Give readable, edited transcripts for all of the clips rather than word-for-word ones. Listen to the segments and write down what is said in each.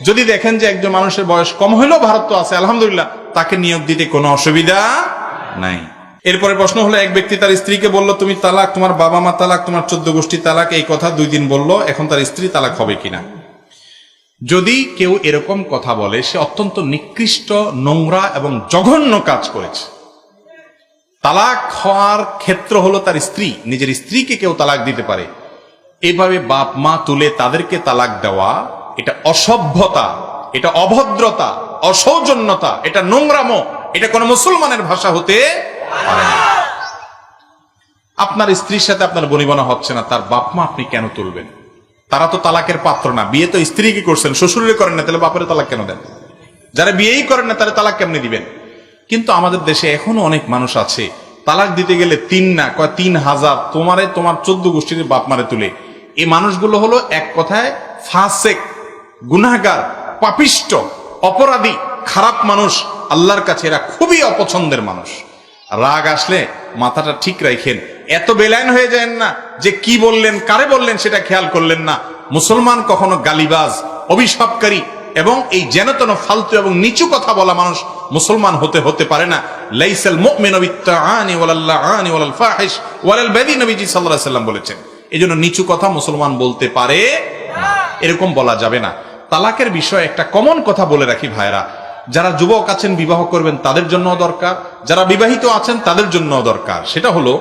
যদি দেখেন যে একজন মানুষের বয়স কম হইলেও ভারত আছে, আলহামদুলিল্লাহ, তাকে নিয়োগ দিতে কোনো অসুবিধা নাই। এরপরে প্রশ্ন হলো, এক ব্যক্তি তার স্ত্রীকে বলল তুমি তালাক, তোমার বাবা মা তালাক, তোমার 14 গোষ্ঠী তালাক, এই কথা 2 দিন বলল, এখন তার স্ত্রী তালাক হবে কিনা? যদি কেউ এরকম কথা বলে, সে অত্যন্ত নিকৃষ্ট, নোংরা এবং জঘন্য কাজ করেছে। তালাক হওয়ার ক্ষেত্র হলো তার স্ত্রী, নিজের স্ত্রীকে কেউ তালাক দিতে পারে। এভাবে বাপ মা তুলে তাদেরকে তালাক দেওয়া, এটা অসভ্যতা, এটা অভদ্রতা, অসৌজন্যতা, এটা নোংরামো, এটা কোন মুসলমানের ভাষা হতে পারে না। আপনার স্ত্রীর সাথে আপনার বনিবনা হচ্ছে না, তার বাপ মা আপনি কেন তুলবেন? তারা তো তালাকের পাত্র না। বিয়ে তো স্ত্রীকে করছেন, শ্বশুরে করেন না, তাহলে বাপের তালাক কেন দেন? যারা বিয়েই করেন না তারা তালাক কেমনে দিবেন? কিন্তু আমাদের দেশে এখনো অনেক মানুষ আছে, তালাক দিতে গেলে 3 না, কয় 3000 তোমার 14 গোষ্ঠীর বাপ মারে তুলে। এই মানুষগুলো হলো এক কথায় ফাসেক, গুনাহগার, পাপিষ্ট, অপরাধী, খারাপ মানুষ। আল্লাহর কাছে এরা খুবই অপছন্দের মানুষ। রাগ আসলে মাথাটা ঠিক রাখেন, এত বেলাইন হয়ে যায় না যে কি বললেন, কারে বললেন সেটা খেয়াল করলেন না। মুসলমান কখনো গালিবাজ, অভিশাপকারী এবং এই যেনতেন ফালতু এবং নিচু কথা বলা মানুষ মুসলমান হতে পারে না। লাইসাল মুমিনু বিত্তাআনি ওয়ালাল লাআনি ওয়ালাল ফাহিশ ওয়ালাল বাযী, নবীজি সাল্লাল্লাহু আলাইহি সাল্লাম বলেছেন। এজন্য নিচু কথা মুসলমান বলতে পারে না, এরকম বলা যাবে না। তালাকের বিষয়ে একটা কমন কথা বলে রাখি ভাইরা, যারা যুবক আছেন বিবাহ করবেন তাদের জন্য দরকার, যারা বিবাহিত আছেন তাদের জন্য দরকার। সেটা হলো,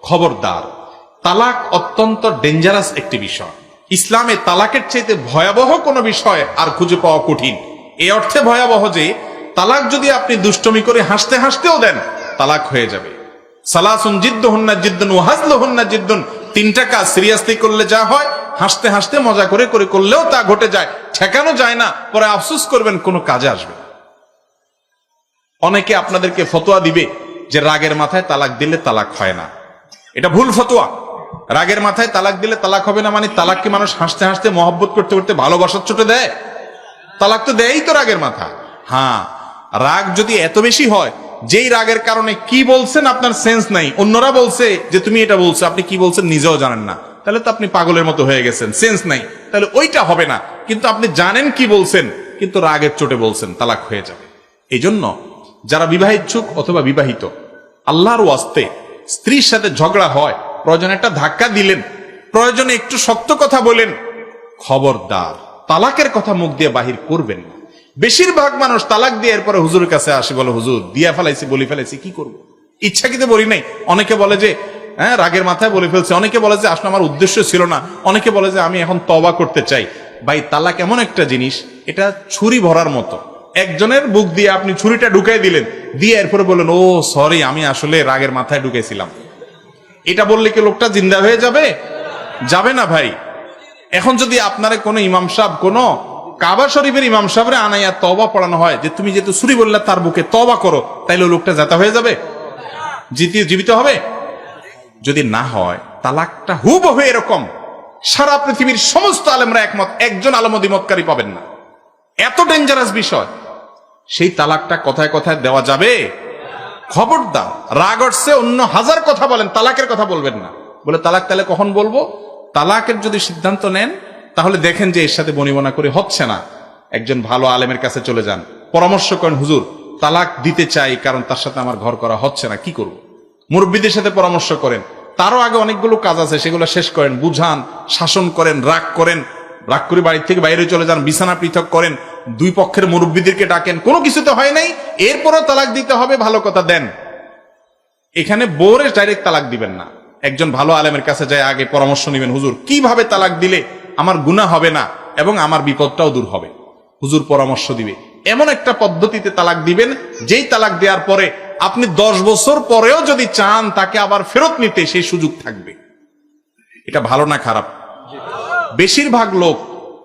খবরদার, তালাক অত্যন্ত ডেঞ্জারাস একটি বিষয়। ইসলামে তালাকের চাইতে ভয়াবহ কোনো বিষয় আর খুঁজে পাওয়া কঠিন। এই অর্থে ভয়াবহ যে তালাক যদি আপনি দুষ্টমি করে হাসতে হাসতেও দেন, তালাক হয়ে যাবে। সালাসুন জিদ্দুহুন্না জিদ্দুন ওয়া হাজলুহুন্না জিদ্দুন, 3টা কাজ সিরিয়াসলি করলে যা হয়, হাসতে হাসতে মজা করে করলেও তা ঘটে যায়, ঠেকানো যায় না, পরে আফসোস করবেন কোনো কাজে আসবে। অনেকে আপনাদেরকে ফতোয়া দিবে যে রাগের মাথায় তালাক দিলে তালাক হয় না। এটা ভুল ফতোয়া। রাগের মাথায় তালাক দিলে তালাক হবে না মানে তালাক কি মানুষ হাসতে হাসতে মহব্বত করতে করতে ভালোবাসার চোটে দেয়? তালাক তো দেয়ই তো রাগের মাথায়। হ্যাঁ, রাগ যদি এত বেশি হয়, যেই রাগের কারণে কি বলছেন আপনার সেন্স নাই, অন্যরা বলছে যে তুমি এটা বলছো, আপনি কি বলছেন নিজেও জানেন না, তাহলে তো আপনি পাগলের মতো হয়ে গেছেন, সেন্স নাই, তাহলে ওইটা হবে না। কিন্তু আপনি জানেন কি বলছেন, কিন্তু রাগের চোটে বলছেন, তালাক হয়ে যাবে। এই জন্য যারা বিবাহিচ্ছুক অথবা বিবাহিত, আল্লাহর ওয়াস্তে স্ত্রীর সাথে ঝগড়া হয়, প্রয়োজনে একটা ধাক্কা দিলেন, প্রয়োজনে একটু শক্ত কথা বলেন, খবরদার তালাকের কথা মুখ দিয়ে বাহির করবেন না। বেশিরভাগ মানুষ তালাক দিয়ে এরপরে হুজুরের কাছে আসে, বলে হুজুর দিয়া ফেলাইছি, বলি ফেলাইছি, কি করবো, ইচ্ছাকৃত বলি নাই। অনেকে বলে যে হ্যাঁ রাগের মাথায় বলে ফেলছে, অনেকে বলে যে আসলে আমার উদ্দেশ্য ছিল না, অনেকে বলে যে আমি এখন তওবা করতে চাই। ভাই, তালাক এমন একটা জিনিস, এটা ছুরি ভরার মতো। একজনের বুক দিয়ে আপনি ছুরিটা ঢুকাই দিলেন, দিয়ে এরপরে বললেন ও সরি, আমি আসলে রাগের মাথায় ঢুকেছিলাম। এটা বললে কি লোকটা জিন্দা হয়ে যাবে? যাবে না ভাই। এখন যদি আপনারে কোনো ইমাম সাহেব, কোনো কাবা শরীফের ইমাম সাহেবরে আনাইয়া তওবা পড়ানো হয় যে তুমি যেহেতু ছুরি বললা তার বুকে তওবা করো, তাইলে লোকটা জাতা হয়ে যাবে, জীবিত হবে? যদি না হয়, তালাকটা হুবহু এরকম, সারা পৃথিবীর সমস্ত আলেমরা একমত, একজন আলেম দ্বিমতকারী পাবেন না। এত ডেঞ্জারাস বিষয়, সেই তালাকটা কথায় কথায় দেওয়া যাবে? খবরদার, রাগ উঠছে অন্য 1000 কথা বলেন, তালাকের কথা বলবেন না। বলে তালাক তাহলে কখন বলবো? তালাকের যদি সিদ্ধান্ত নেন, তাহলে দেখেন যে এর সাথে বনিবনা করে হচ্ছে না, একজন ভালো আলেমের কাছে চলে যান, পরামর্শ করেন, হুজুর তালাক দিতে চাই কারণ তার সাথে আমার ঘর করা হচ্ছে না, কি করব? মুরব্বীদের সাথে পরামর্শ করেন, তারও আগে অনেকগুলো কাজ আছে, সেগুলো শেষ করেন, বুঝান, শাসন করেন, রাগ করে বাড়ির থেকে বাইরে চলে যান, বিছানা পৃথক করেন, 2 পক্ষের মুরব্বীদেরকে ডাকেন, কোনো কিছুতে হয় নাই, এরপরও তালাক দিতে হবে, ভালো কথা দেন। এখানে বোরে ডাইরেক্ট তালাক দিবেন না, একজন ভালো আলেমের কাছে যায় আগে পরামর্শ নেবেন, হুজুর কিভাবে তালাক দিলে আমার গুনাহ হবে না এবং আমার বিপদটাও দূর হবে। হুজুর পরামর্শ দিবে, এমন একটা পদ্ধতিতে তালাক দিবেন যেই তালাক দেওয়ার পরে আপনি 10 বছর পরেও যদি চান তাকে আবার ফেরত নিতে, সেই সুযোগ থাকবে। এটা ভালো না খারাপ? বেশিরভাগ লোক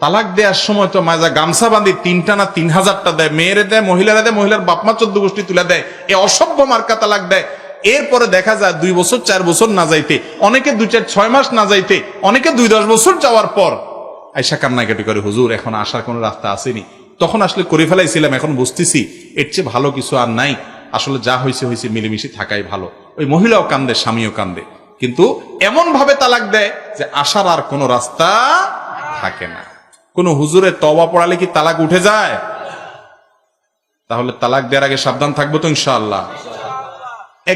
তালাক দেওয়ার সময় তো মাজা গামছা বাঁধি 3টা না 3000টা দেয়, মেয়েরে দেয়, মহিলারা দেয়, মহিলার বাপমা 14 গোষ্ঠী তুলে দেয়, এ অসভ্য মার্কা তালাক দেয়। এরপরে দেখা যায় 2 বছর 4 বছর না যাইতে, অনেকে 2-4-6 মাস না যাইতে, অনেকে 2-10 বছর যাওয়ার পর আয়সা কান্নাকাটি করে, হুজুর এখন আসার কোনো রাস্তা আসেনি, তখন আসলে করে ফেলাইছিলাম, এখন বুঝতেছি এর চেয়ে ভালো কিছু আর নাই, আসলে যা হয়েছে হয়েছে, মিলেমিশে থাকাই ভালো। ওই মহিলাও কান্দে, স্বামীও কান্দে, কিন্তু এমন ভাবে তালাক দেয় যে আসার আর কোনো রাস্তা থাকে না। কোন হুজুরের তওবা পড়ালে কি তালাক উঠে যায়? তাহলে তালাক দেওয়ার আগে সাবধান থাকবো তো ইনশাআল্লাহ।